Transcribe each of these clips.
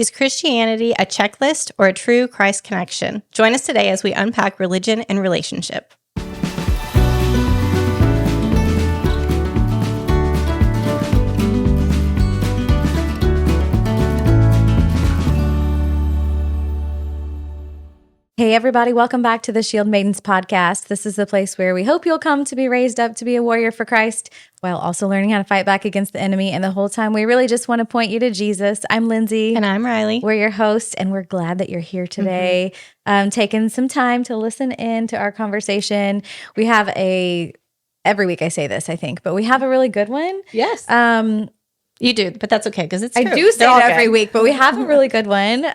Is Christianity a checklist or a true Christ connection? Join us today as we unpack religion and relationship. Hey everybody, welcome back to the Shieldmaidens podcast. This is the place where we hope you'll come to be raised up to be a warrior for Christ while also learning how to fight back against the enemy. And the whole time we really just want to point you to Jesus. I'm Lindsay. And I'm Riley. We're your hosts and we're glad that you're here today, taking some time to listen in to our conversation. We have every week I say this, I think, but we have a really good one. Yes. You do, but that's okay because it's true. I do say it every week, but we have a really good one,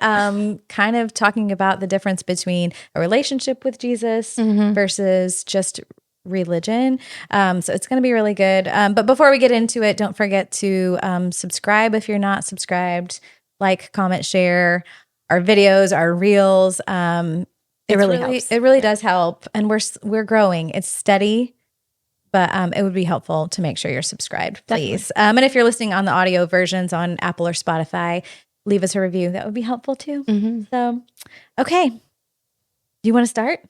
kind of talking about the difference between a relationship with Jesus versus just religion. So it's going to be really good. But before we get into it, don't forget to subscribe if you're not subscribed, like, comment, share our videos, our reels. It really helps. It really does help. And we're growing. It's steady. But it would be helpful to make sure you're subscribed, please. And if you're listening on the audio versions on Apple or Spotify, leave us a review. That would be helpful too. So, okay. Do you want to start?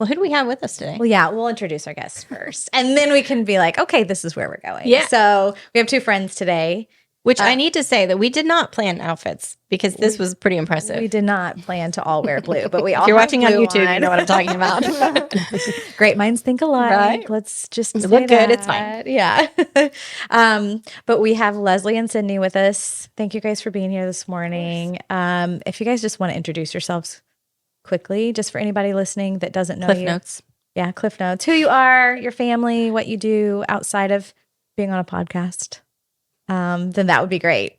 Well, who do we have with us today? Well, yeah, we'll introduce our guests first. And then we can be like, okay, this is where we're going. Yeah. So we have two friends today. Which I need to say that we did not plan outfits because this was pretty impressive. We did not plan to all wear blue, but we all If you're watching on blue YouTube, you know what I'm talking about. Great minds think alike. Right? Let's just look good. It's fine. Yeah. But we have Leslie and Sydney with us. Thank you guys for being here this morning. If you guys just want to introduce yourselves quickly, just for anybody listening that doesn't know Cliff you. Notes. Yeah, Cliff Notes. Who you are, your family, what you do outside of being on a podcast. Then that would be great.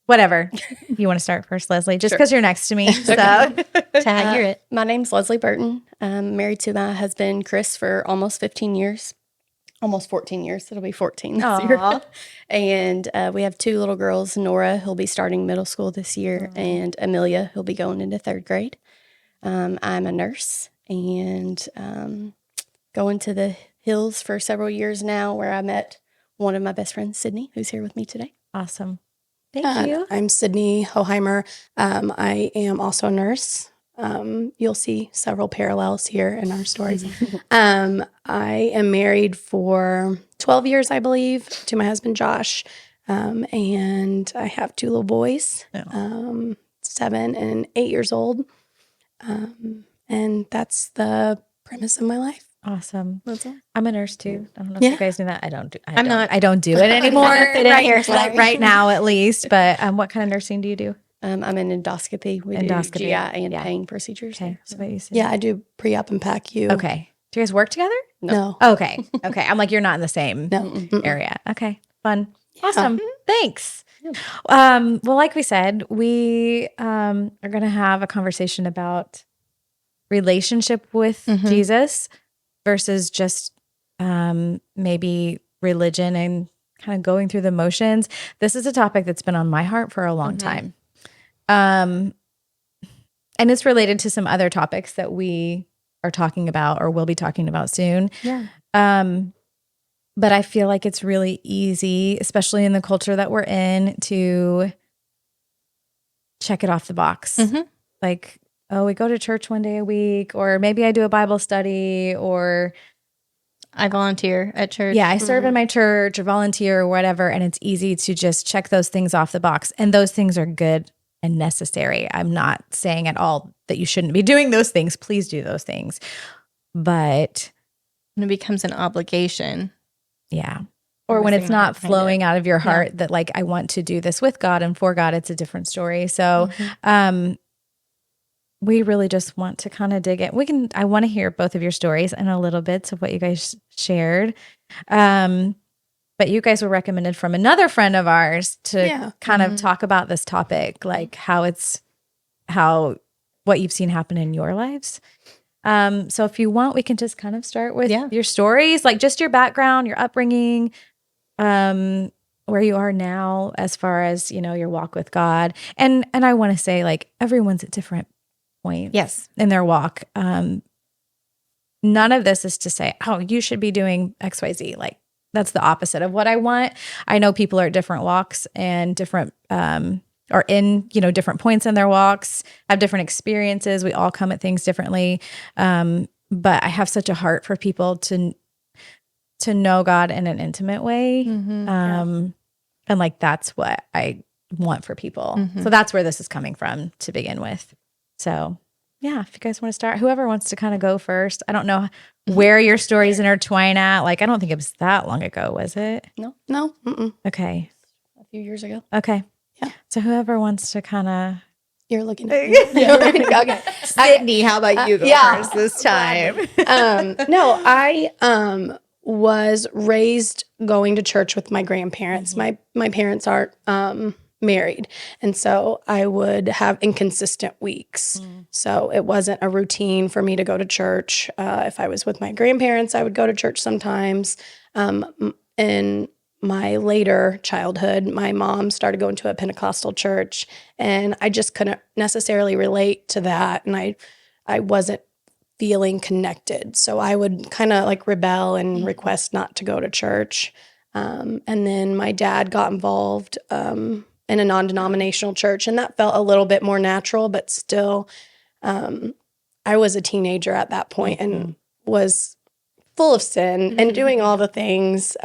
Whatever. You want to start first, Leslie? Just because you're next to me. So Tag, you're it. My name's Leslie Burton. I'm married to my husband, Chris, for almost 15 years. Almost 14 years. It'll be 14 this year. And we have two little girls, Nora, who'll be starting middle school this year, and Amelia, who'll be going into third grade. I'm a nurse and going to the hills for several years now, where I met one of my best friends, Sydney, who's here with me today. Awesome. Thank you. I'm Sydney Hoheimer. I am also a nurse. You'll see several parallels here in our stories. I am married for 12 years, I believe, to my husband, Josh. And I have two little boys, 7 and 8 years old. And that's the premise of my life. Awesome. That's all. I'm a nurse too. I don't know if you guys knew that. I don't do it anymore right now at least. But what kind of nursing do you do? I'm in endoscopy. We do GI and pain procedures. Okay. So what you said. Yeah, I do pre-op and PACU. Okay. Do you guys work together? No. Okay. I'm like, you're not in the same area. Okay. Fun. Awesome. Thanks. Well, like we said, we are going to have a conversation about relationship with Jesus versus just maybe religion and kind of going through the motions. This is a topic that's been on my heart for a long time. And it's related to some other topics that we are talking about or will be talking about soon. Yeah. But I feel like it's really easy, especially in the culture that we're in, to check it off the box. Like, oh, we go to church one day a week, or maybe I do a Bible study, or I volunteer at church. Yeah, I serve in my church or volunteer or whatever, and it's easy to just check those things off the box. And those things are good and necessary. I'm not saying at all that you shouldn't be doing those things. Please do those things. But when it becomes an obligation. Yeah. Or when it's not flowing out of your heart that, like, I want to do this with God and for God, it's a different story. So we really just want to kind of dig in. I want to hear both of your stories and a little bit of what you guys shared. But you guys were recommended from another friend of ours to kind of talk about this topic, like what you've seen happen in your lives. So if you want, we can just kind of start with your stories, like just your background, your upbringing, where you are now as far as, your walk with God. And I want to say, like, everyone's at different points in their walk. None of this is to say, oh, you should be doing XYZ. Like, that's the opposite of what I want. I know people are at different walks and different are in, different points in their walks, have different experiences. We all come at things differently. But I have such a heart for people to know God in an intimate way. And like, that's what I want for people. So that's where this is coming from to begin with. So yeah, if you guys want to start, whoever wants to kind of go first. I don't know where your stories intertwine at. Like, I don't think it was that long ago, was it? No. No. Okay. A few years ago. Okay. Yeah. So whoever wants to kind of. You're looking at me. Okay. Sydney, how about you go first this time? No, I was raised going to church with my grandparents. My parents aren't married, and so I would have inconsistent weeks. So it wasn't a routine for me to go to church. If I was with my grandparents, I would go to church sometimes. In my later childhood, my mom started going to a Pentecostal church, and I just couldn't necessarily relate to that, and I wasn't feeling connected. So I would kind of like rebel and request not to go to church. And then my dad got involved in a non-denominational church, and that felt a little bit more natural, but still, I was a teenager at that point and was full of sin and doing all the things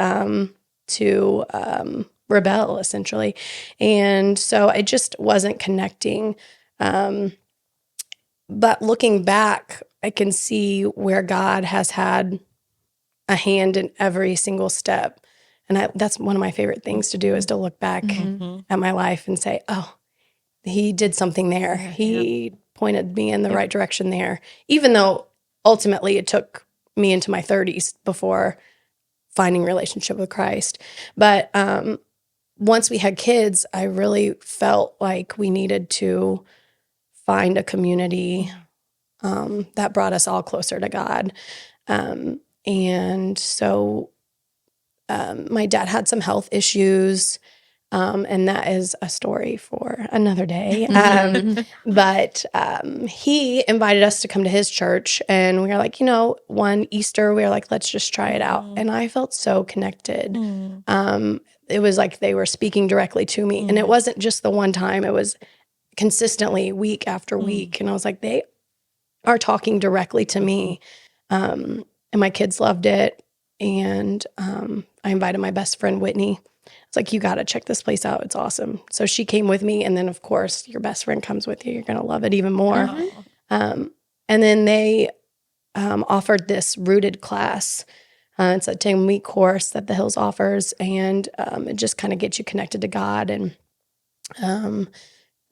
to rebel, essentially. And so I just wasn't connecting. But looking back, I can see where God has had a hand in every single step. And that's one of my favorite things to do, is to look back at my life and say, oh, he did something there. He pointed me in the right direction there. Even though ultimately it took me into my 30s before finding relationship with Christ. But once we had kids, I really felt like we needed to find a community that brought us all closer to God. And so my dad had some health issues, and that is a story for another day. But he invited us to come to his church, and we were like, one Easter, we were like, let's just try it out. And I felt so connected. It was like they were speaking directly to me. And it wasn't just the one time, it was consistently week after week. And I was like, they are talking directly to me. And my kids loved it. And I invited my best friend, Whitney. It's like, you got to check this place out. It's awesome. So she came with me. And then, of course, your best friend comes with you. You're going to love it even more. And then they offered this rooted class. It's a 10-week course that the Hills offers. And it just kind of gets you connected to God. And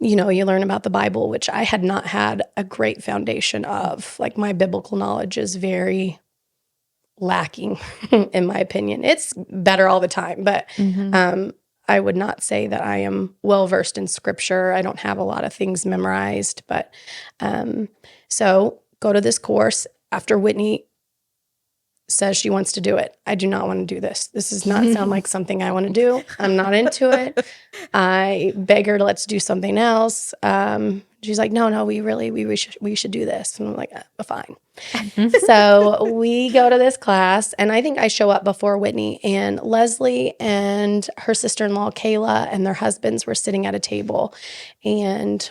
you learn about the Bible, which I had not had a great foundation of. Like, my biblical knowledge is very lacking, in my opinion. It's better all the time, but I would not say that I am well-versed in scripture. I don't have a lot of things memorized, but so go to this course. After Whitney says she wants to do it, I do not want to do this. This does not sound like something I want to do. I'm not into it. I beg her to let's do something else. She's like, no, we should do this. And I'm like, fine. So we go to this class, and I think I show up before Whitney, and Leslie and her sister-in-law, Kayla, and their husbands were sitting at a table. And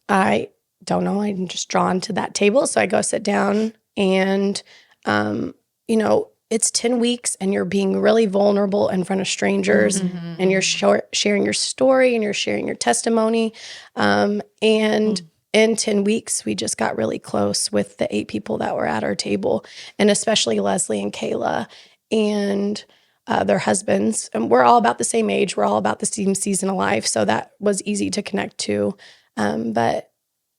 I don't know, I'm just drawn to that table. So I go sit down, and it's 10 weeks and you're being really vulnerable in front of strangers, and you're sharing your story and you're sharing your testimony. And in 10 weeks, we just got really close with the 8 people that were at our table, and especially Leslie and Kayla and their husbands. And we're all about the same age. We're all about the same season of life. So that was easy to connect to. But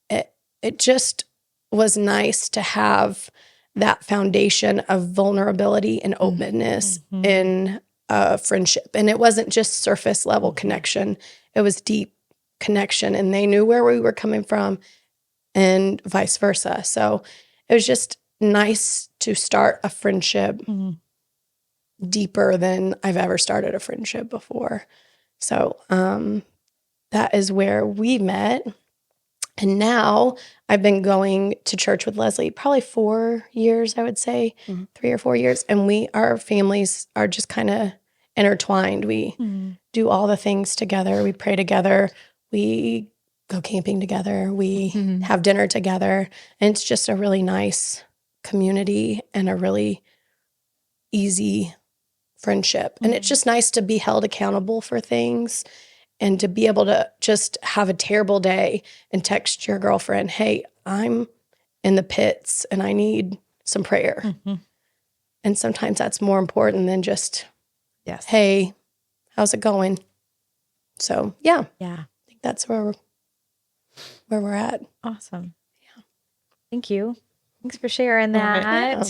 it just was nice to have that foundation of vulnerability and openness in friendship. And it wasn't just surface level connection. It was deep connection, and they knew where we were coming from and vice versa. So it was just nice to start a friendship deeper than I've ever started a friendship before. So that is where we met. And now I've been going to church with Leslie probably 4 years, I would say, 3 or 4 years. And our families are just kind of intertwined. We do all the things together. We pray together. We go camping together. We have dinner together. And it's just a really nice community and a really easy friendship. And it's just nice to be held accountable for things and to be able to just have a terrible day and text your girlfriend, hey, I'm in the pits and I need some prayer. And sometimes that's more important than just, hey, how's it going? So, yeah. I think that's where we're at. Awesome. Yeah. Thank you. Thanks for sharing that. Yeah.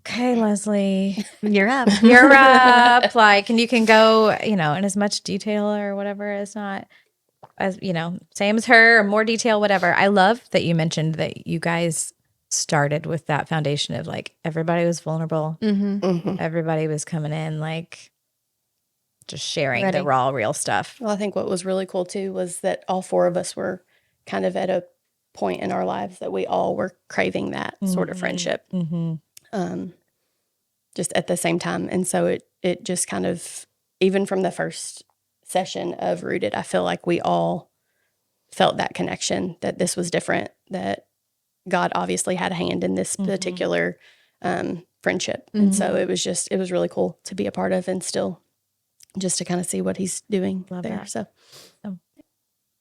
Okay, Leslie. You're up. You're up. Like, and you can go, in as much detail or whatever as not as, same as her or more detail, whatever. I love that you mentioned that you guys started with that foundation of like, everybody was vulnerable. Everybody was coming in, like, just sharing the raw, real stuff. Well, I think what was really cool too was that all four of us were kind of at a point in our lives that we all were craving that sort of friendship, just at the same time. And so it just kind of, even from the first session of Rooted, I feel like we all felt that connection, that this was different, that God obviously had a hand in this particular friendship. And so it was really cool to be a part of and still just to kind of see what he's doing there. That. So,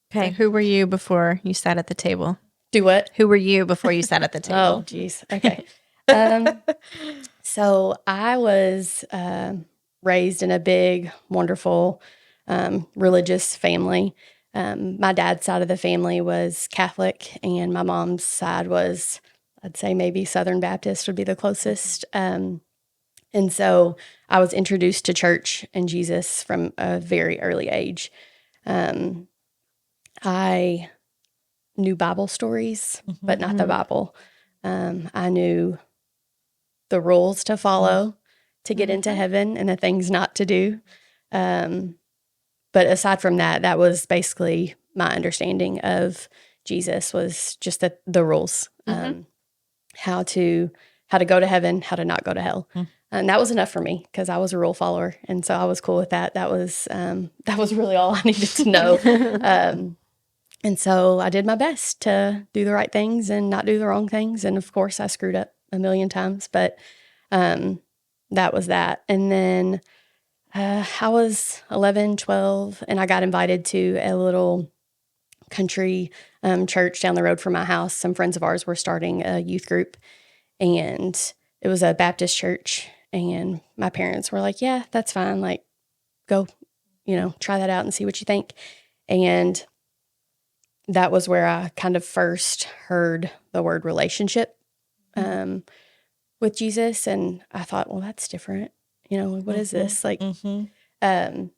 Okay. Who were you before you sat at the table? do what? Who were you before you sat at the table? Oh, geez. Okay. So I was raised in a big, wonderful, religious family. My dad's side of the family was Catholic, and my mom's side was, I'd say maybe Southern Baptist would be the closest. And so I was introduced to church and Jesus from a very early age. I knew Bible stories, but not the Bible. I knew the rules to follow to get into heaven and the things not to do. But aside from that, that was basically my understanding of Jesus, was just the rules, how to go to heaven, how to not go to hell. And that was enough for me because I was a rule follower. And so I was cool with that. That was really all I needed to know. And so I did my best to do the right things and not do the wrong things. And of course I screwed up a million times, but that was that. And then I was 11, 12, and I got invited to a little country church down the road from my house. Some friends of ours were starting a youth group, and it was a Baptist church. And my parents were like, yeah, that's fine. Like, go, try that out and see what you think. And that was where I kind of first heard the word relationship with Jesus. And I thought, well, that's different. What is this? Like, and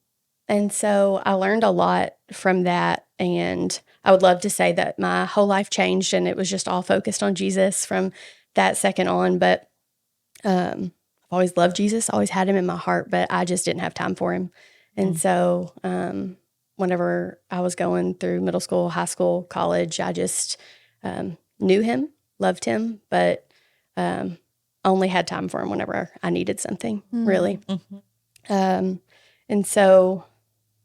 so I learned a lot from that. And I would love to say that my whole life changed and it was just all focused on Jesus from that second on. But I've always loved Jesus, always had him in my heart, but I just didn't have time for him. And so whenever I was going through middle school, high school, college, I just knew him, loved him, but only had time for him whenever I needed something, really. And so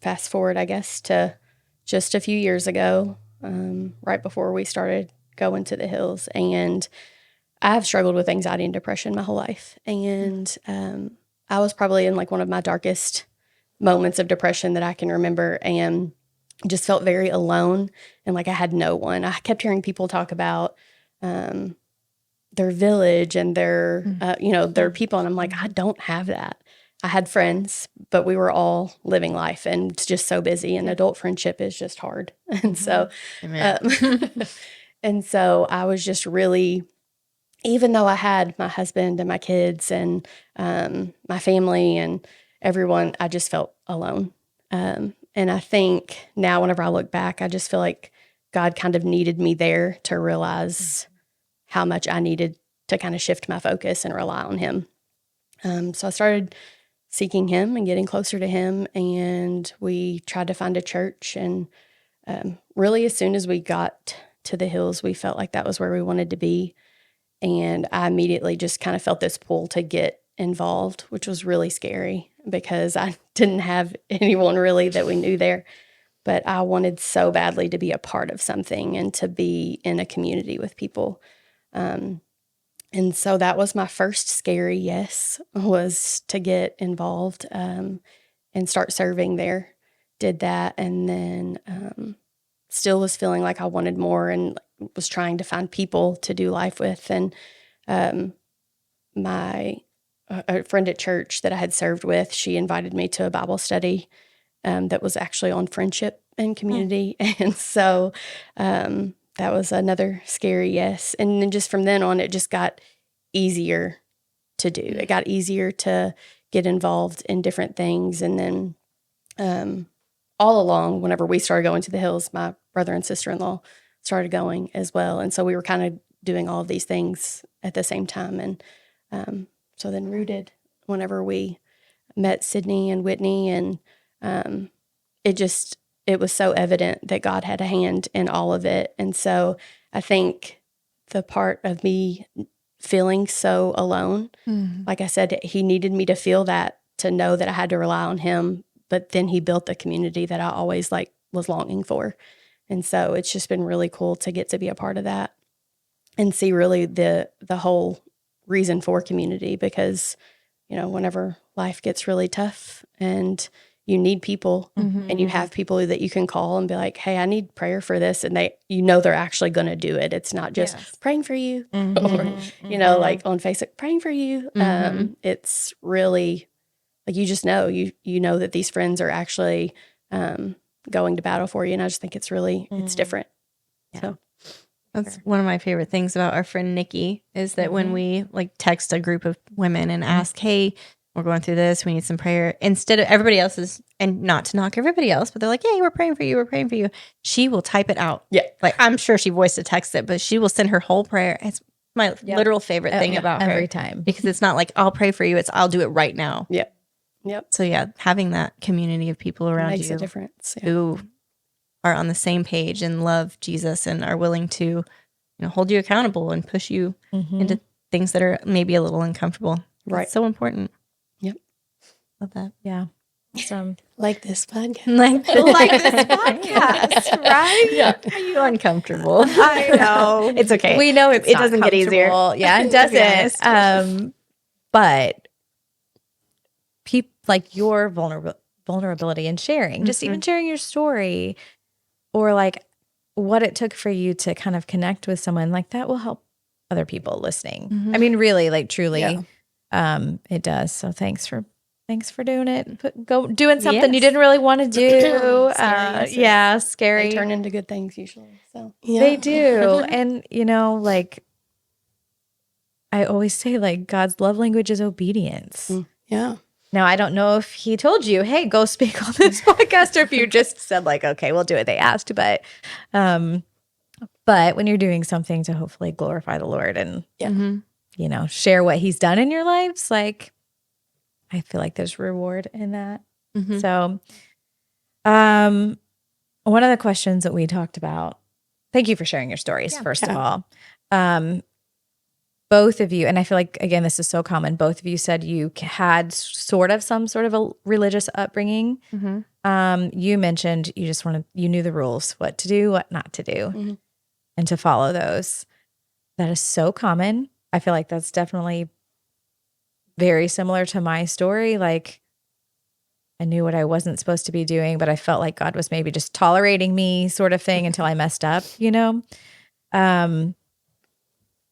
fast forward, I guess, to just a few years ago, right before we started going to the hills. And I've struggled with anxiety and depression my whole life. And I was probably in like one of my darkest moments of depression that I can remember, and just felt very alone and like I had no one. I kept hearing people talk about their village and their, their people. And I'm like, I don't have that. I had friends, but we were all living life and it's just so busy, and adult friendship is just hard. And so, and so I was just really, even though I had my husband and my kids and my family and everyone, I just felt alone. And I think now whenever I look back, I just feel like God kind of needed me there to realize how much I needed to kind of shift my focus and rely on him. So I started seeking him and getting closer to him, and we tried to find a church. And really, as soon as we got to the hills, we felt like that was where we wanted to be. And I immediately just kind of felt this pull to get involved, which was really scary because I didn't have anyone really that we knew there. But I wanted so badly to be a part of something and to be in a community with people. And so that was my first scary yes, was to get involved and start serving there. Did that, and then still was feeling like I wanted more and was trying to find people to do life with. And my a friend at church that I had served with, she invited me to a Bible study that was actually on friendship and community. And so that was another scary yes. And then just from then on, it just got easier to do. It got easier to get involved in different things. And then all along, whenever we started going to the hills, my brother and sister-in-law started going as well. And so we were kind of doing all of these things at the same time. And so then Rooted, whenever we met Sydney and Whitney, and it was so evident that God had a hand in all of it. And so I think the part of me feeling so alone, like I said, he needed me to feel that, to know that I had to rely on him. But then he built the community that I always was longing for. And so it's just been really cool to get to be a part of that and see really the whole reason for community, because, whenever life gets really tough and you need people and you have people that you can call and be like, hey, I need prayer for this. And they're actually going to do it. It's not just praying for you or, like on Facebook, praying for you. It's really like, you just know, you know that these friends are actually going to battle for you. And I just think it's really, it's different. Yeah. So that's one of my favorite things about our friend Nikki, is that when we text a group of women and ask, hey, we're going through this, we need some prayer, instead of everybody else's, and not to knock everybody else, but they're like, hey, we're praying for you, we're praying for you. She will type it out. Yeah. Like, I'm sure she voiced to text it, but she will send her whole prayer. It's my literal favorite thing about her. Every time. Because it's not like, I'll pray for you. It's, I'll do it right now. Yep. Yep. So yeah, having that community of people around makes you a difference. Yeah. who are on the same page and love Jesus and are willing to, hold you accountable and push you into things that are maybe a little uncomfortable. Right. It's so important. Yep. Love that. Yeah. Like this podcast. Like this podcast, right? Yeah. Are you uncomfortable? I know. It's okay. We know it doesn't get easier. Yeah, it doesn't. But people like your vulnerability and sharing, just even sharing your story, or like what it took for you to kind of connect with someone, like that will help other people listening. I mean, really, like truly, it does. So thanks for doing it. Doing something you didn't really want to do. Scary. They turn into good things usually. So they do. And I always say, like, God's love language is obedience. Yeah. Now, I don't know if he told you, hey, go speak on this podcast, or if you just said like, okay, we'll do what they asked. But when you're doing something to hopefully glorify the Lord and, share what he's done in your lives, like, I feel like there's reward in that. So one of the questions that we talked about, thank you for sharing your stories, first of all. Both of you, and I feel like, again, this is so common, both of you said you had some sort of a religious upbringing. You mentioned you knew the rules, what to do, what not to do, and to follow those. That is so common. I feel like that's definitely very similar to my story. Like, I knew what I wasn't supposed to be doing, but I felt like God was maybe just tolerating me, sort of thing, until I messed up,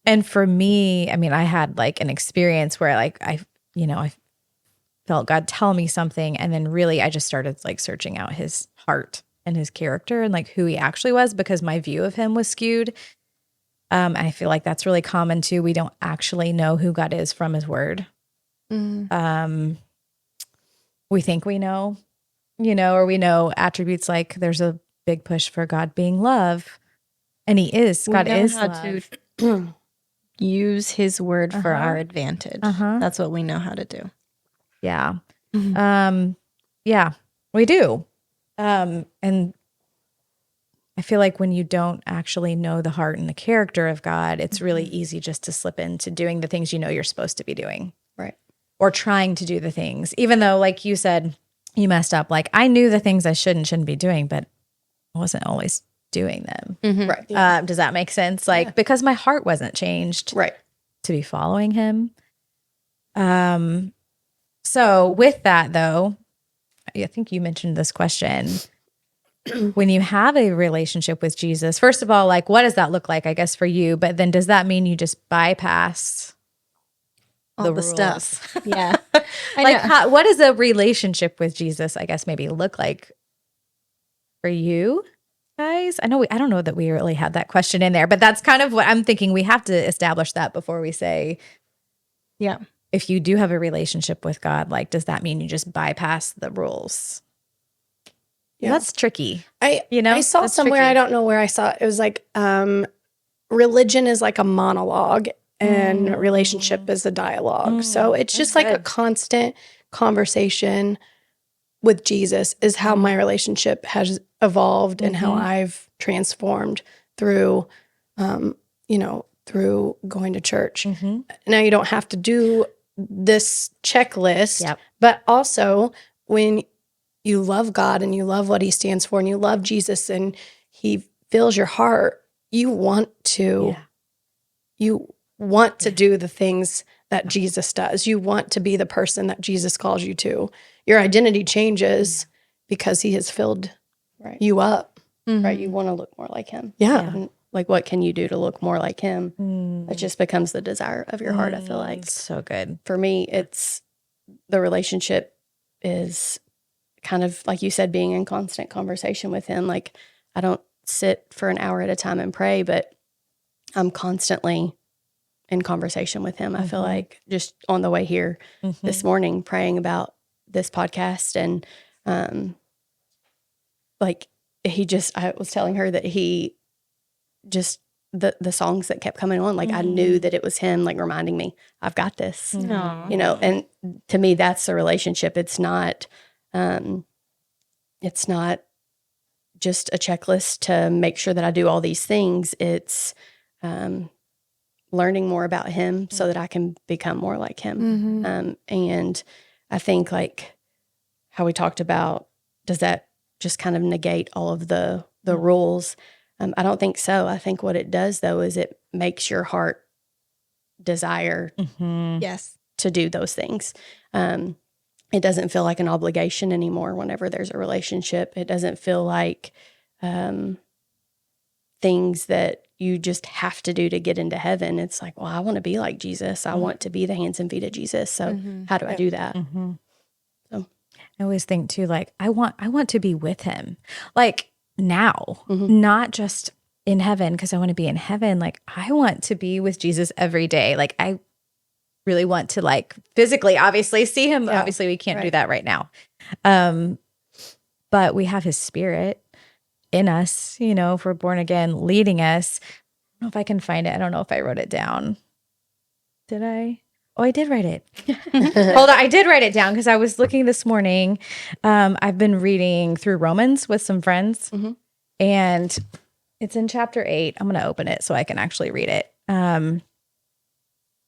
And for me, I mean, I had like an experience where like I felt God tell me something, and then really I just started like searching out his heart and his character and like who he actually was, because my view of him was skewed. I feel like that's really common too. We don't actually know who God is from his word. We think we know, or we know attributes, like there's a big push for God being love, and he is. God is love. To use his word for our advantage. That's what we know how to do. Yeah. Yeah, we do. And I feel like when you don't actually know the heart and the character of God, it's really easy just to slip into doing the things you're supposed to be doing. Right. or trying to do the things, even though, like you said, you messed up. Like, I knew the things I shouldn't be doing, but I wasn't always doing them. Right. Does that make sense? Like, because my heart wasn't changed Right. to be following him. So with that though, I think you mentioned this question. When you have a relationship with Jesus, first of all, like, what does that look like, I guess, for you? But then does that mean you just bypass all the rules? stuff? Yeah. Like, what does a relationship with Jesus, I guess, maybe look like for you guys? I don't know that we really had that question in there, but that's kind of what I'm thinking. We have to establish that before we say, yeah, if you do have a relationship with God, like, does that mean you just bypass the rules? Yeah. That's tricky. I saw That's somewhere, tricky. I don't know where I saw it. It was like, religion is like a monologue and relationship is a dialogue. So it's just like a constant conversation with Jesus is how my relationship has evolved and how I've transformed through, through going to church. Now you don't have to do this checklist, but also when you love God and you love what he stands for and you love Jesus and he fills your heart, you want to do the things that Jesus does. You want to be the person that Jesus calls you to. Your identity changes because he has filled you up. Right. You want to look more like him. Yeah. And like, what can you do to look more like him? It just becomes the desire of your heart, I feel like. So good. For me, it's the relationship is kind of, like you said, being in constant conversation with him. Like, I don't sit for an hour at a time and pray, but I'm constantly in conversation with him. I feel like just on the way here this morning, praying about this podcast and like I was telling her that he just, the songs that kept coming on, like I knew that it was him, like reminding me, I've got this, and to me, that's a relationship. It's not just a checklist to make sure that I do all these things. It's learning more about him so that I can become more like him. And I think, like how we talked about, does that just kind of negate all of the rules? I don't think so. I think what it does, though, is it makes your heart desire yes, to do those things. It doesn't feel like an obligation anymore whenever there's a relationship. It doesn't feel like things that you just have to do to get into heaven. It's like, well, I want to be like Jesus. I want to be the hands and feet of Jesus. So how do I do that? So I always think too, like, I want to be with him, like now, not just in heaven, because I want to be in heaven. Like, I want to be with Jesus every day. Like, I really want to, like, physically, obviously see him. Yeah, obviously we can't do that right now. But we have his spirit in us, if we're born again, leading us. I don't know if I can find it. I don't know if I wrote it down. Did I? Oh, I did write it. Hold on. I did write it down because I was looking this morning. I've been reading through Romans with some friends, and it's in chapter 8. I'm going to open it so I can actually read it.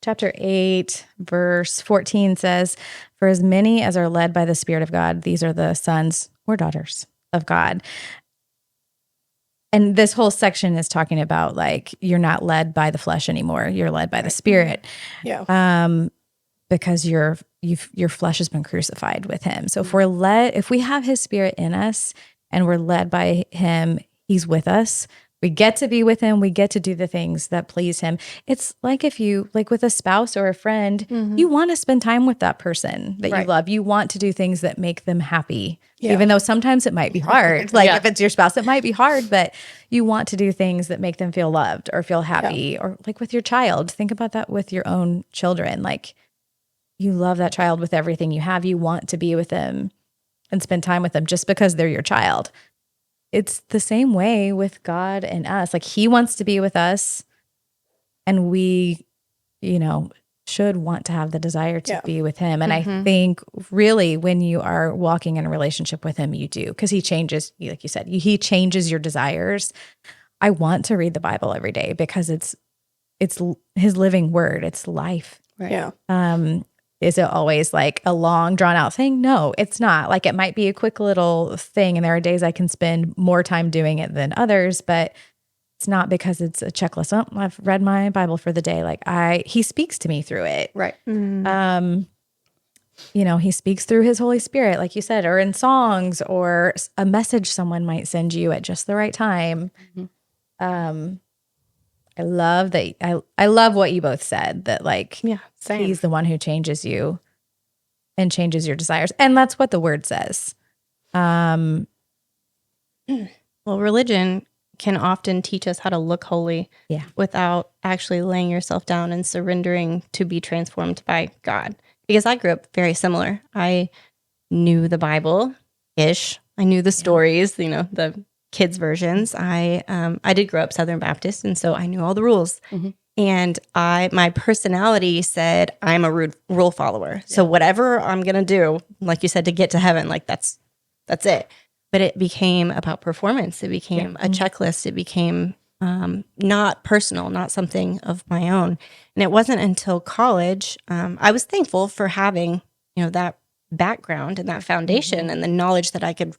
Chapter 8, verse 14 says, "For as many as are led by the Spirit of God, these are the sons or daughters of God." And this whole section is talking about, like, you're not led by the flesh anymore. You're led by the Spirit. Yeah. Because your flesh has been crucified with him. So if we have his Spirit in us and we're led by him, he's with us. We get to be with him. We get to do the things that please him. It's like if you, like with a spouse or a friend, you want to spend time with that person that you love. You want to do things that make them happy, even though sometimes it might be hard. Like if it's your spouse, it might be hard, but you want to do things that make them feel loved or feel happy, or like with your child. Think about that with your own children. Like, you love that child with everything you have. You want to be with them and spend time with them just because they're your child. It's the same way with God and us. Like, he wants to be with us, and we, should want to have the desire to be with him. And I think really when you are walking in a relationship with him, you do, because he changes, like you said, he changes your desires. I want to read the Bible every day because it's his living word. It's life. right. Yeah. Is it always like a long drawn out thing? No, it's not. Like it might be a quick little thing. And there are days I can spend more time doing it than others, but it's not because it's a checklist. Oh, I've read my Bible for the day. Like he speaks to me through it. Right. He speaks through his Holy Spirit, like you said, or in songs or a message someone might send you at just the right time. I love that. I love what you both said, that like, same. he's the one who changes you and changes your desires. And that's what the word says. Well, religion can often teach us how to look holy without actually laying yourself down and surrendering to be transformed by God. Because I grew up very similar. I knew the Bible-ish. I knew the stories, the kids' versions. I did grow up Southern Baptist, and so I knew all the rules. And my personality said I'm a rule follower. So whatever I'm gonna do, like you said, to get to heaven, like that's it. But it became about performance. It became a checklist. It became not personal, not something of my own. And it wasn't until college I was thankful for having that background and that foundation and the knowledge that I could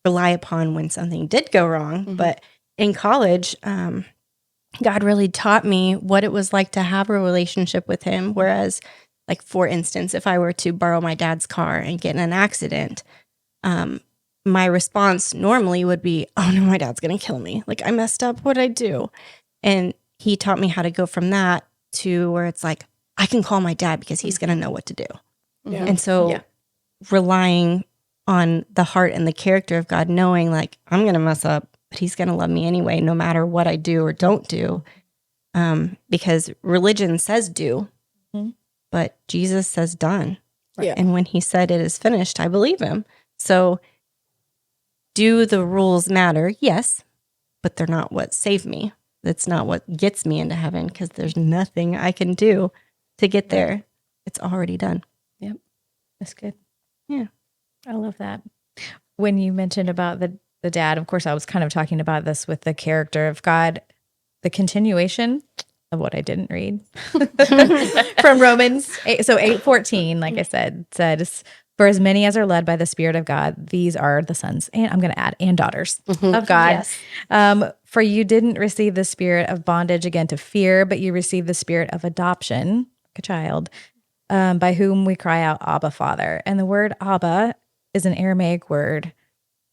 rely upon when something did go wrong. But in college, God really taught me what it was like to have a relationship with him. Whereas, like, for instance, if I were to borrow my dad's car and get in an accident, my response normally would be, oh no, my dad's going to kill me. Like, I messed up. What'd I do? And he taught me how to go from that to where it's like, I can call my dad because he's going to know what to do. And so relying on the heart and the character of God, knowing like I'm going to mess up, but he's going to love me anyway, no matter what I do or don't do. Because religion says do, but Jesus says done. Yeah. And when he said it is finished, I believe him. So do the rules matter? Yes, but they're not what saved me. That's not what gets me into heaven, because there's nothing I can do to get there. It's already done. Yep. That's good. Yeah. I love that. When you mentioned about the dad, of course, I was kind of talking about this with the character of God, the continuation of what I didn't read from Romans 8. So 8:14, like I said, says, for as many as are led by the Spirit of God, these are the sons, and I'm going to add, and daughters of God. Yes. For you didn't receive the spirit of bondage again to fear, but you received the spirit of adoption, like a child, by whom we cry out, Abba, Father. And the word Abba is an Aramaic word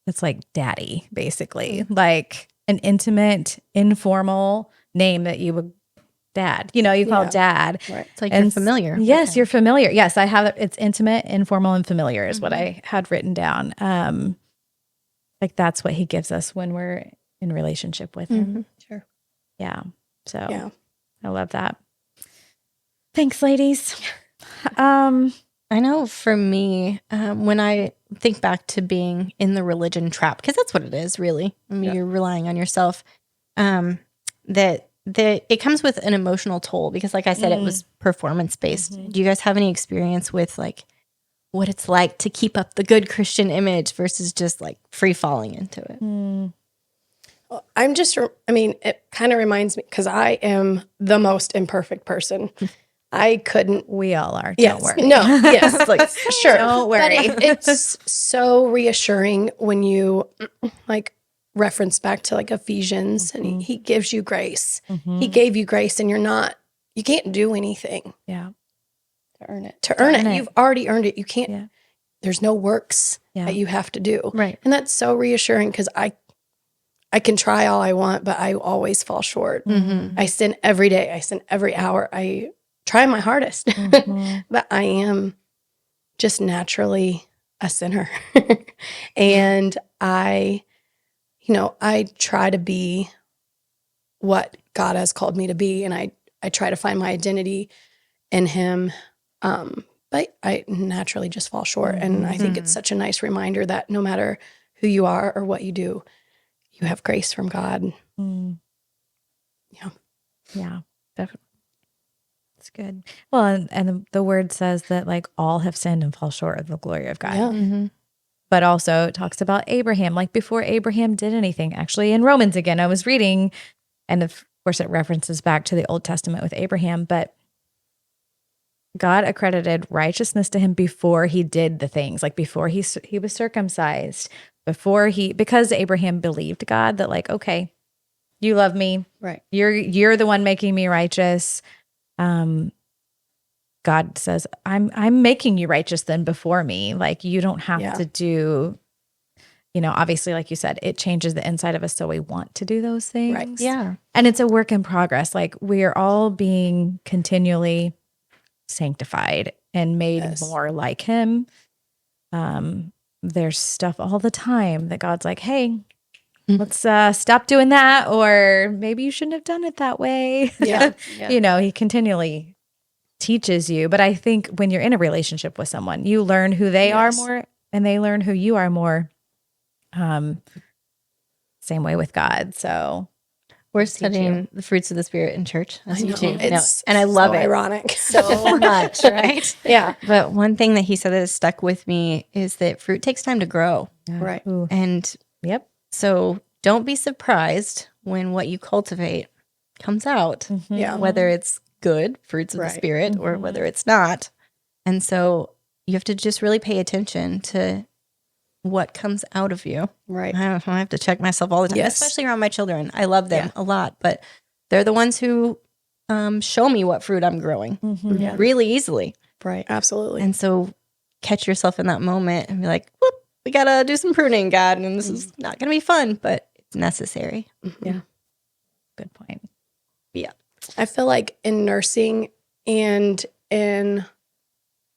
that's like daddy, basically, like an intimate, informal name that you would dad. You call it dad. Right. It's like you're familiar. Yes, you're familiar. Yes, I have it. It's intimate, informal, and familiar is what I had written down. Like that's what he gives us when we're in relationship with him. Sure. Yeah. So Yeah. I love that. Thanks, ladies. I know for me, when I think back to being in the religion trap, because that's what it is, really. I mean, you're relying on yourself. That it comes with an emotional toll, because, like I said, it was performance based. Do you guys have any experience with like what it's like to keep up the good Christian image versus just like free falling into it? It kind of reminds me, because I am the most imperfect person. I couldn't. We all are. Yes. Don't worry. No. Yes. Like, sure. Don't worry. But it's so reassuring when you like reference back to like Ephesians, and he gives you grace. He gave you grace, and you can't do anything Yeah. To earn it. to earn it. You've already earned it. You can't. Yeah. There's no works that you have to do. Right. And that's so reassuring, because I can try all I want, but I always fall short. I sin every day. I sin every hour. I try my hardest, but I am just naturally a sinner. And I try to be what God has called me to be. And I try to find my identity in him. But I naturally just fall short. And I think it's such a nice reminder that no matter who you are or what you do, you have grace from God. Yeah, definitely. That's good. Well, and the word says that like all have sinned and fall short of the glory of God. Yeah. But also it talks about Abraham, like before Abraham did anything. Actually, in Romans again, I was reading, and of course it references back to the Old Testament with Abraham, but God accredited righteousness to him before he did the things, like before he was circumcised, because Abraham believed God that like, okay, you love me. Right. You're the one making me righteous. God says, I'm making you righteous then before me. Like you don't have to do, obviously, like you said, it changes the inside of us. So we want to do those things. Right. Yeah. And it's a work in progress. Like we are all being continually sanctified and made more like him. There's stuff all the time that God's like, hey, let's stop doing that. Or maybe you shouldn't have done it that way. Yeah. He continually teaches you. But I think when you're in a relationship with someone, you learn who they are more and they learn who you are more. Same way with God. So we're studying the fruits of the Spirit in church. As you too. It's and I love it ironic so much, right? Yeah. But one thing that he said that has stuck with me is that fruit takes time to grow. Right. Ooh. And so don't be surprised when what you cultivate comes out, Yeah. whether it's good fruits of the Spirit or whether it's not. And so you have to just really pay attention to what comes out of you. Right. I have to check myself all the time, Yes. especially around my children. I love them a lot, but they're the ones who show me what fruit I'm growing really easily. Right. Absolutely. And so catch yourself in that moment and be like, whoop, we got to do some pruning, God. And this is not going to be fun, but it's necessary. Yeah. Good point. Yeah. I feel like in nursing and in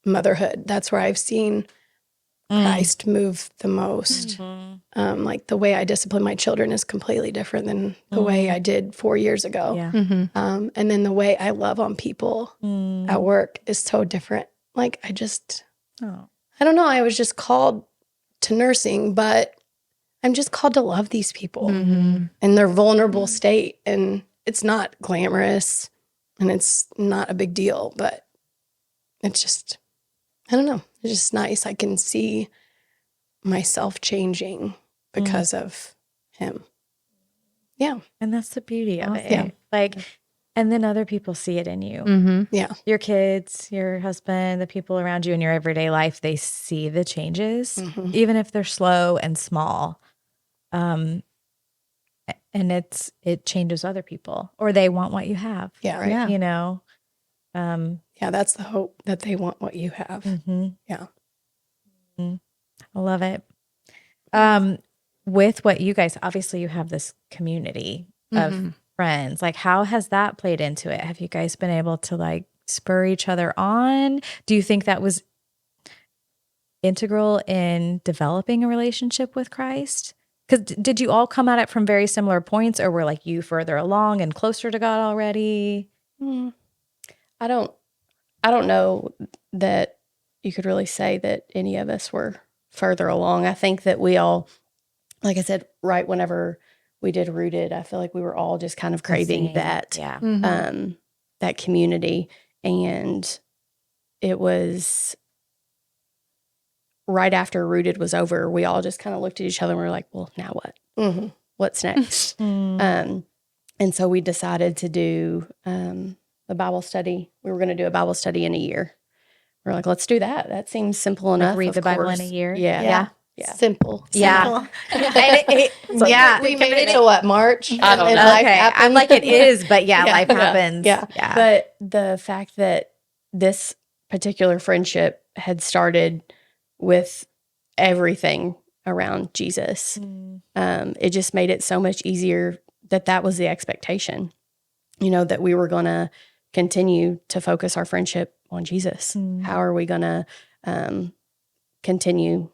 motherhood, that's where I've seen Christ move the most. Like the way I discipline my children is completely different than the way I did 4 years ago. Yeah. Mm-hmm. And then the way I love on people at work is so different. Like I don't know. I was just called to nursing, but I'm just called to love these people in their vulnerable state. And it's not glamorous and it's not a big deal, but it's just, I don't know. It's just nice. I can see myself changing because of him. Yeah. And that's the beauty of it. Yeah. Like, and then other people see it in you. Mm-hmm. Yeah. Your kids, your husband, the people around you in your everyday life, they see the changes, even if they're slow and small. And it changes other people or they want what you have. Yeah. Right. Yeah. Yeah. That's the hope that they want what you have. Yeah. I love it. With what you guys, obviously you have this community of friends. Like how has that played into it? Have you guys been able to like spur each other on? Do you think that was integral in developing a relationship with Christ? Because did you all come at it from very similar points or were like you further along and closer to God already? I don't know that you could really say that any of us were further along. I think that we all, like I said, right whenever we did Rooted, I feel like we were all just kind of craving that, that community. And it was right after Rooted was over, we all just kind of looked at each other and we were like, well, now what? What's next? And so we decided to do a Bible study. We were going to do a Bible study in a year. We're like, let's do that. That seems simple enough. Like read the Bible in a course. year? Yeah. Simple. Yeah. We made it to what, March? I don't know. Okay. I'm like, it is, but life happens. Yeah. But the fact that this particular friendship had started with everything around Jesus, it just made it so much easier that was the expectation, that we were going to continue to focus our friendship on Jesus. How are we going to continue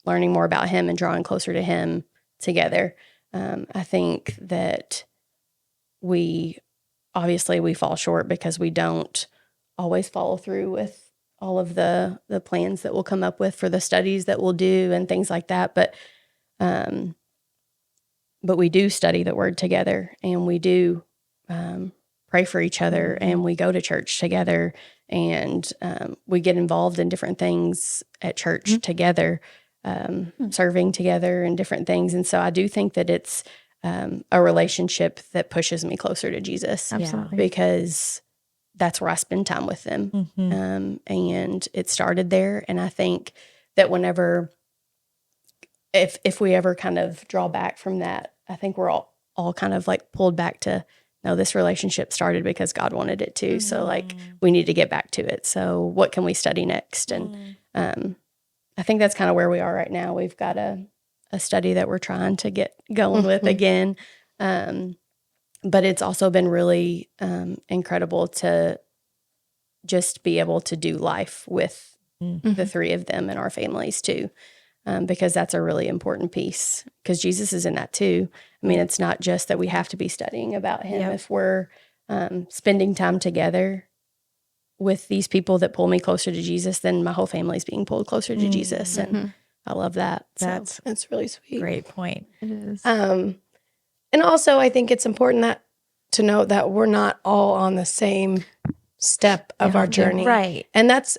learning more about him and drawing closer to him together? I think that we fall short because we don't always follow through with all of the plans that we'll come up with for the studies that we'll do and things like that. But we do study the word together and we do pray for each other and we go to church together and we get involved in different things at church together, serving together and different things. And so I do think that it's a relationship that pushes me closer to Jesus. Absolutely. Because that's where I spend time with them. And it started there. And I think that whenever, if we ever kind of draw back from that, I think we're all kind of like pulled back to, no, this relationship started because God wanted it to. So like we need to get back to it. So what can we study next? And I think that's kind of where we are right now. We've got a study that we're trying to get going with again. But it's also been really incredible to just be able to do life with the three of them and our families too, because that's a really important piece, because Jesus is in that too. I mean, it's not just that we have to be studying about him. Yep. If we're spending time together with these people that pull me closer to Jesus, then my whole family's being pulled closer to Jesus. And I love that. That's really sweet. Great point. It is. And also, I think it's important to note that we're not all on the same step of our journey. Right. And that's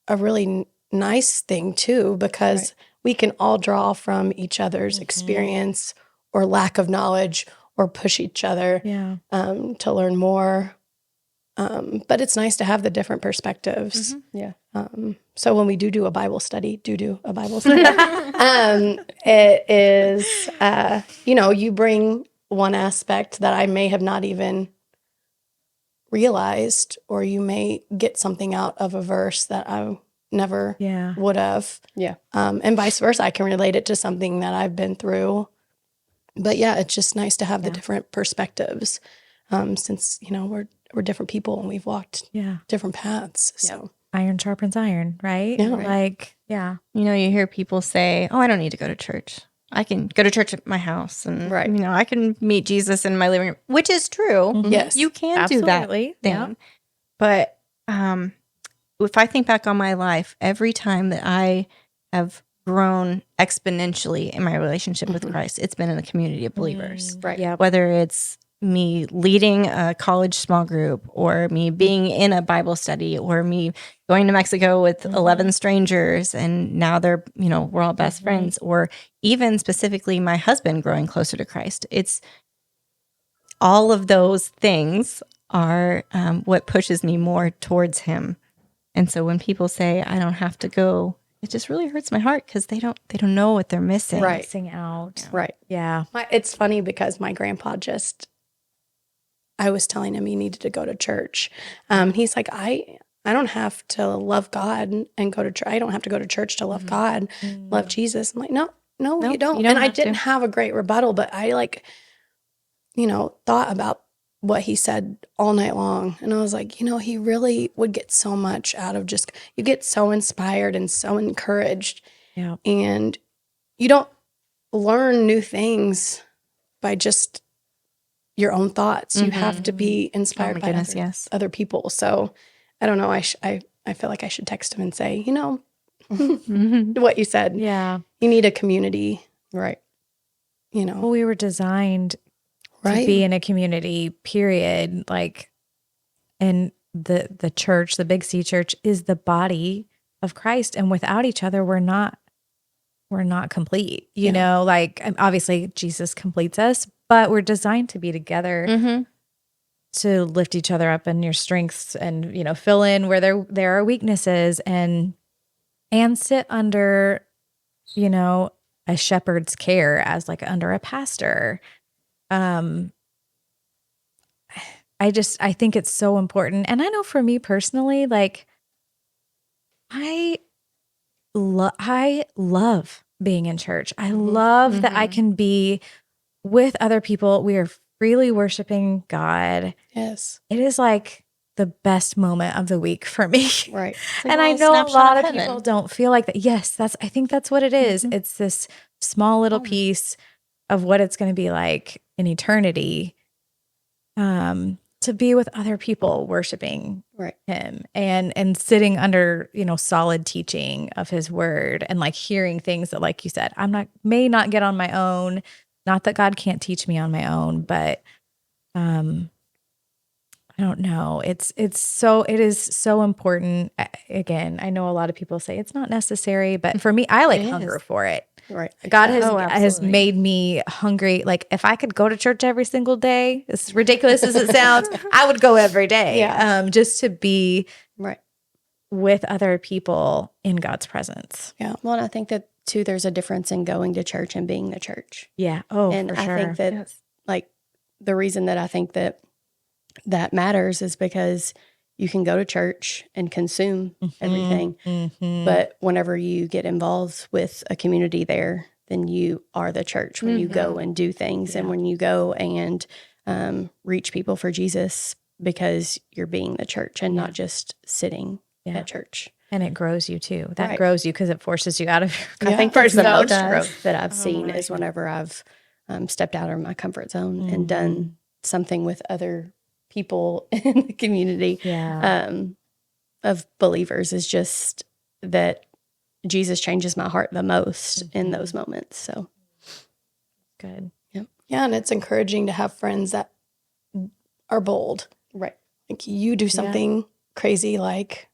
a really nice thing too, because we can all draw from each other's experience or lack of knowledge, or push each other to learn more. But it's nice to have the different perspectives. Yeah. So when we do a Bible study, do a Bible study, it is, you bring one aspect that I may have not even realized, or you may get something out of a verse that I never would have. Yeah. And vice versa. I can relate it to something that I've been through. But yeah, it's just nice to have the different perspectives, since, we're different people and we've walked different paths. So Iron sharpens iron, right? Yeah. Like, You hear people say, "Oh, I don't need to go to church. I can go to church at my house, and I can meet Jesus in my living room," which is true. Yes, you can do that thing. Yeah. But if I think back on my life, every time that I have grown exponentially in my relationship with Christ, it's been in a community of believers. Right. Yeah. Whether it's me leading a college small group, or me being in a Bible study, or me going to Mexico with 11 strangers and now they're, we're all best friends, or even specifically my husband growing closer to Christ. It's all of those things are what pushes me more towards him. And so when people say I don't have to go, it just really hurts my heart, because they don't know what they're missing. Right. Missing out. Right. Yeah. It's funny because my grandpa I was telling him he needed to go to church. He's like, I don't have to love God and go to church. I don't have to go to church to love God, love Jesus. I'm like, no, you don't. And I didn't have a great rebuttal, but I thought about what he said all night long. And I was like, he really would get so much out of you get so inspired and so encouraged. Yeah. And you don't learn new things by just your own thoughts. You have to be inspired by other people. So I don't know. I feel like I should text him and say, what you said. Yeah. You need a community. Right. Well, we were designed to be in a community, period. Like, and the church, the Big C church, is the body of Christ. And without each other, we're not complete. Like, obviously Jesus completes us, but we're designed to be together to lift each other up in your strengths, and, fill in where there are weaknesses, and sit under, a shepherd's care, as like under a pastor. I think it's so important. And I know for me personally, like, I love being in church. I love that I can be with other people. We are freely worshiping God. Yes. It is like the best moment of the week for me. Right. And I know a lot of people don't feel like that. Yes, I think that's what it is. It's this small little piece of what it's going to be like in eternity, to be with other people worshiping him, and sitting under, solid teaching of his word, and like hearing things that, like you said, may not get on my own. Not that God can't teach me on my own, but I I don't know. It is so important. Again, I know a lot of people say it's not necessary, but for me, I like hunger for it. Right. God Yeah. has made me hungry. Like if I could go to church every single day, as ridiculous as it sounds, I would go every day. Yeah. Just to be Right. with other people in God's presence. Yeah. Well, and I think that too, there's a difference in going to church and being the church. Yeah. Oh, And for I sure. think that like the reason that I think that matters is because you can go to church and consume everything. But whenever you get involved with a community there, then you are the church when you go and do things and when you go and reach people for Jesus because you're being the church and not just sitting at church. And it grows you too. That Right. grows you because it forces you out of your I think comfort the zone. most growth that I've seen is whenever I've stepped out of my comfort zone and done something with other people in the community of believers, is just that Jesus changes my heart the most in those moments. So Good. Yeah, and it's encouraging to have friends that are bold. right. Like you do something crazy like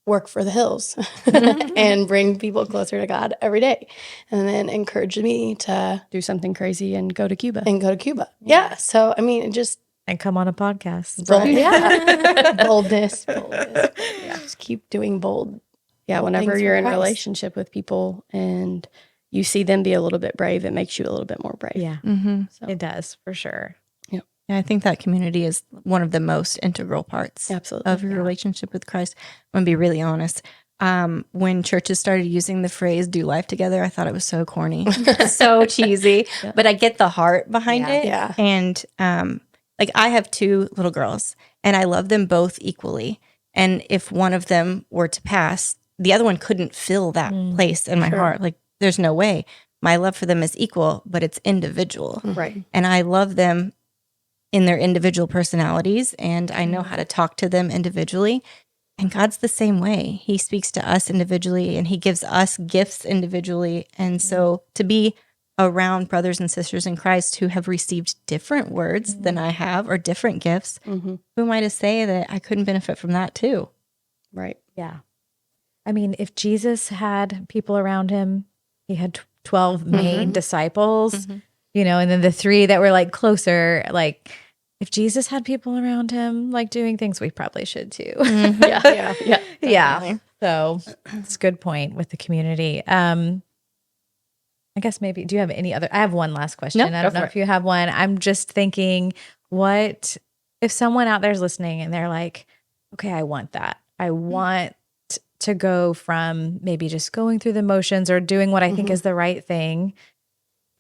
work for the hills and bring people closer to God every day. And then encourage me to Do something crazy and go to Cuba. go to Cuba. Yeah. So, I mean, it just And come on a podcast. boldness. Yeah. Just keep doing bold. Yeah, whenever things you're for in Christ. relationship with people and you see them be a little bit brave, it makes you a little bit more brave. Yeah. Mm-hmm. It does for sure. Yeah, I think that community is one of the most integral parts Absolutely. of your relationship with Christ. I'm going to be really honest. When churches started using the phrase "do life together," I thought it was so corny, so cheesy. But I get the heart behind it. Yeah. And like I have two little girls, and I love them both equally. And if one of them were to pass, the other one couldn't fill that place in my heart. Like, there's no way. My love for them is equal, but it's individual. Right. And I love them in their individual personalities, and I know how to talk to them individually. And God's the same way. He speaks to us individually, and he gives us gifts individually. And so to be around brothers and sisters in Christ who have received different words than I have, or different gifts, who am I to say that I couldn't benefit from that too? Right. Yeah. I mean, if Jesus had people around him, he had 12 main disciples, you know, and then the 3 that were like closer, like if Jesus had people around him, like doing things, we probably should too. Yeah. So it's a good point with the community. I guess maybe, do you have any other? I have one last question. No, I don't know if you have one. I'm just thinking, what if someone out there is listening and they're like, okay, I want that. I want to go from maybe just going through the motions or doing what I think is the right thing.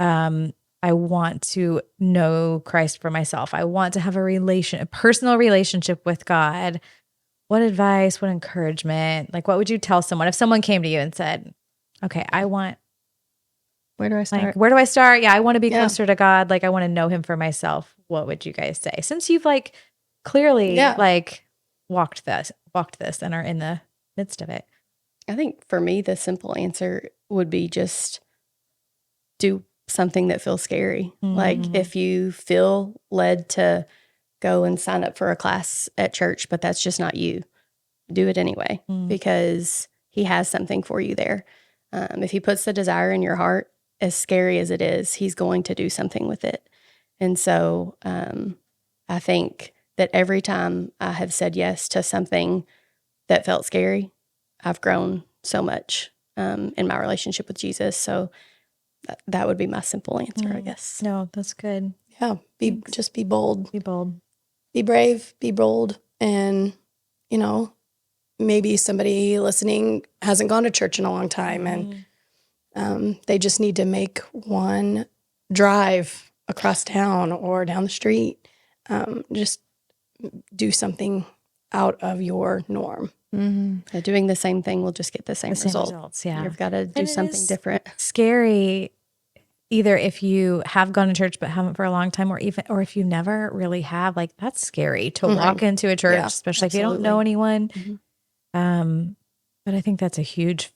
I want to know Christ for myself. I want to have a personal relationship with God. What advice, what encouragement, like what would you tell someone if someone came to you and said, okay, Where do I start? like, where do I start? Yeah, I want to be closer to God. Like, I want to know him for myself. What would you guys say? Since you've like clearly like walked this and are in the midst of it. I think for me, the simple answer would be just do something that feels scary. Like if you feel led to go and sign up for a class at church, but that's just not you, do it anyway, because he has something for you there. If he puts the desire in your heart, as scary as it is, he's going to do something with it. And so I think that every time I have said yes to something that felt scary, I've grown so much in my relationship with Jesus. So that would be my simple answer, I guess. No, that's good. Yeah. Just be bold. Be bold. Be brave, be bold. And, you know, maybe somebody listening hasn't gone to church in a long time and they just need to make one drive across town or down the street. Just do something out of your norm. Doing the same thing will just get the same result. Results. Yeah. You've got to do And it something is different. Scary, either if you have gone to church but haven't for a long time, or if you never really have, like that's scary to walk into a church, especially if you don't know anyone. But I think that's a huge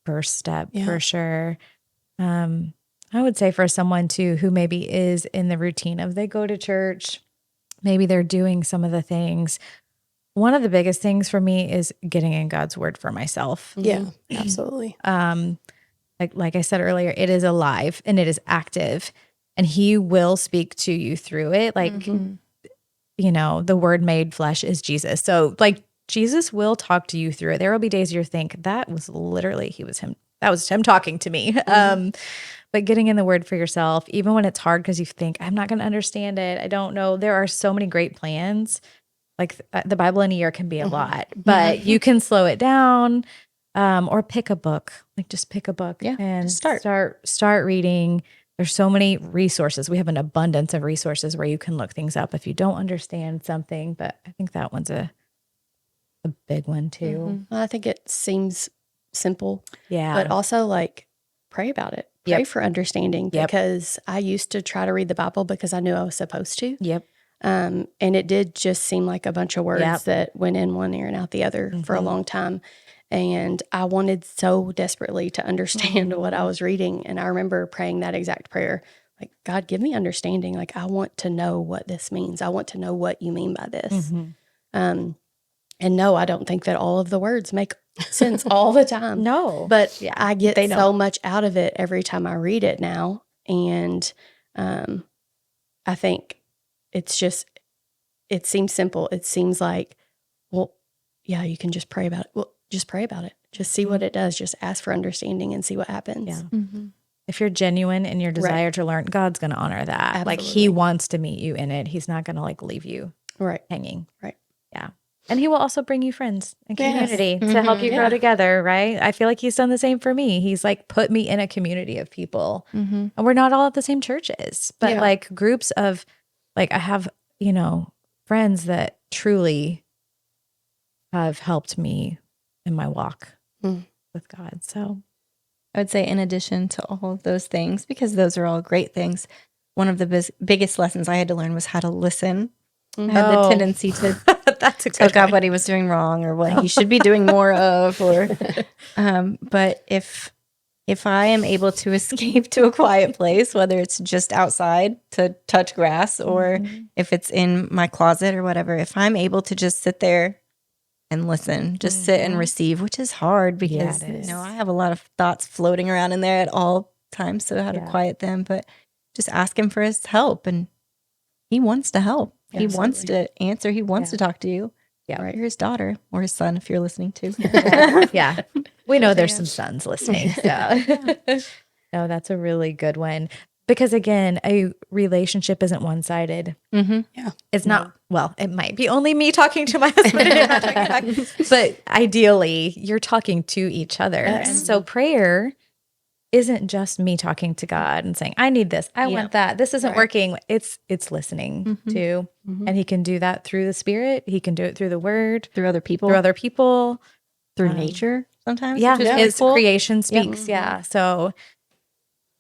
first step for sure. I would say for someone too who maybe is in the routine of they go to church, maybe they're doing some of the things. One of the biggest things for me is getting in God's word for myself. Yeah, absolutely. Like I said earlier, it is alive and it is active, and he will speak to you through it. Like, you know, the word made flesh is Jesus. So like Jesus will talk to you through it. There will be days you think that was literally that was him talking to me. But getting in the word for yourself, even when it's hard because you think I'm not going to understand it. I don't know. There are so many great plans. Like the Bible in a year can be a lot, but you can slow it down. Or pick a book, like just pick a book and start reading. There's so many resources. We have an abundance of resources where you can look things up if you don't understand something. But I think that one's a big one too. Well, I think it seems simple, Yeah. but also like pray about it. Pray for understanding because I used to try to read the Bible because I knew I was supposed to. Yep. And it did just seem like a bunch of words that went in one ear and out the other for a long time. And I wanted so desperately to understand what I was reading. And I remember praying that exact prayer, like, God, give me understanding. Like, I want to know what this means. I want to know what you mean by this. And no, I don't think that all of the words make sense all the time. No. But I get so much out of it every time I read it now. And I think it's just, it seems simple. It seems like, well, yeah, you can just pray about it. Well, just pray about it. Just see what it does. Just ask for understanding and see what happens. Yeah. If you're genuine in your desire to learn, God's going to honor that. Absolutely. Like he wants to meet you in it. He's not going to like leave you hanging. Right. Yeah. And he will also bring you friends and community to help you grow together, right? I feel like he's done the same for me. He's like put me in a community of people. And we're not all at the same churches, but like groups of, like I have, you know, friends that truly have helped me in my walk with God. So I would say in addition to all of those things, because those are all great things, one of the biggest lessons I had to learn was how to listen. I had the tendency to tell God what he was doing wrong or what he should be doing more of. Or, but if I am able to escape to a quiet place, whether it's just outside to touch grass or if it's in my closet or whatever, if I'm able to just sit there and listen, just sit and receive, which is hard because you know, I have a lot of thoughts floating around in there at all times. So how to quiet them, but just ask him for his help, and he wants to help. He wants to answer. He wants to talk to you. Yeah, right. You're his daughter or his son if you're listening too. We know there's some sons listening. So no, that's a really good one. Because again, a relationship isn't one-sided. It's not, well, it might be only me talking to my husband and him not talking back. But ideally, you're talking to each other. And so prayer isn't just me talking to God and saying, I need this, I want that, this isn't working. It's listening too. And he can do that through the Spirit. He can do it through the word. Through other people. Through nature sometimes. Yeah, it's cool. Creation speaks. Yeah. So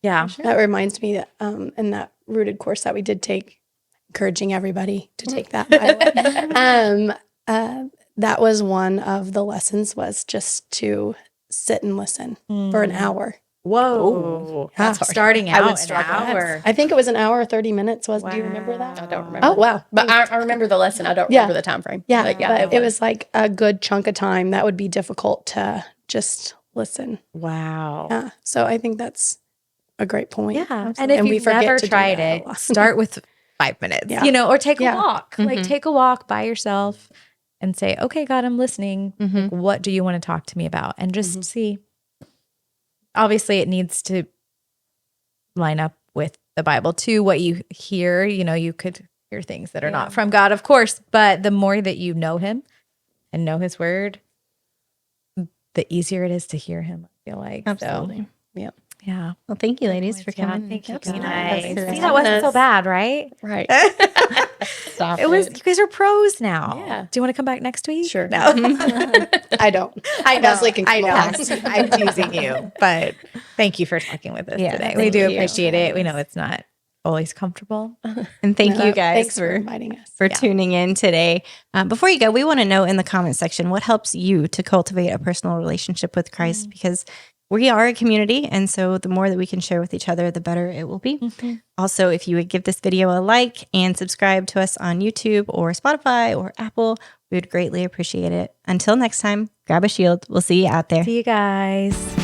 that reminds me that in that rooted course that we did take, encouraging everybody to take that, by the way. That was one of the lessons, was just to sit and listen for an hour. Whoa. Starting out an hour. I think it was an hour or 30 minutes. Do you remember that? I don't remember. Oh, wow. But I remember the lesson. I don't remember the time frame. Yeah. But it was like a good chunk of time that would be difficult to just listen. Wow. Yeah. So I think that's a great point. Yeah. Absolutely. And if you've never tried it, start with 5 minutes, you know, or take a walk. Like take a walk by yourself and say, okay, God, I'm listening. Like, what do you want to talk to me about? And just see. Obviously, it needs to line up with the Bible too. What you hear, you know, you could hear things that are not from God, of course. But the more that you know him and know his word, the easier it is to hear him, I feel like. Absolutely. So, yeah. Well, thank you, ladies, for coming. Thank you. See, that wasn't so bad, right? Right. Stop it was. You guys are pros now. Yeah. Do you want to come back next week? Sure. No. I don't. I know. I know. I'm teasing you, but thank you for talking with us today. We do appreciate it. We know it's not always comfortable. And thank you guys Thanks for inviting us. For tuning in today. Before you go, we want to know in the comment section what helps you to cultivate a personal relationship with Christ, because we are a community. And so the more that we can share with each other, the better it will be. Also, if you would give this video a like and subscribe to us on YouTube or Spotify or Apple, we would greatly appreciate it. Until next time, grab a shield. We'll see you out there. See you guys.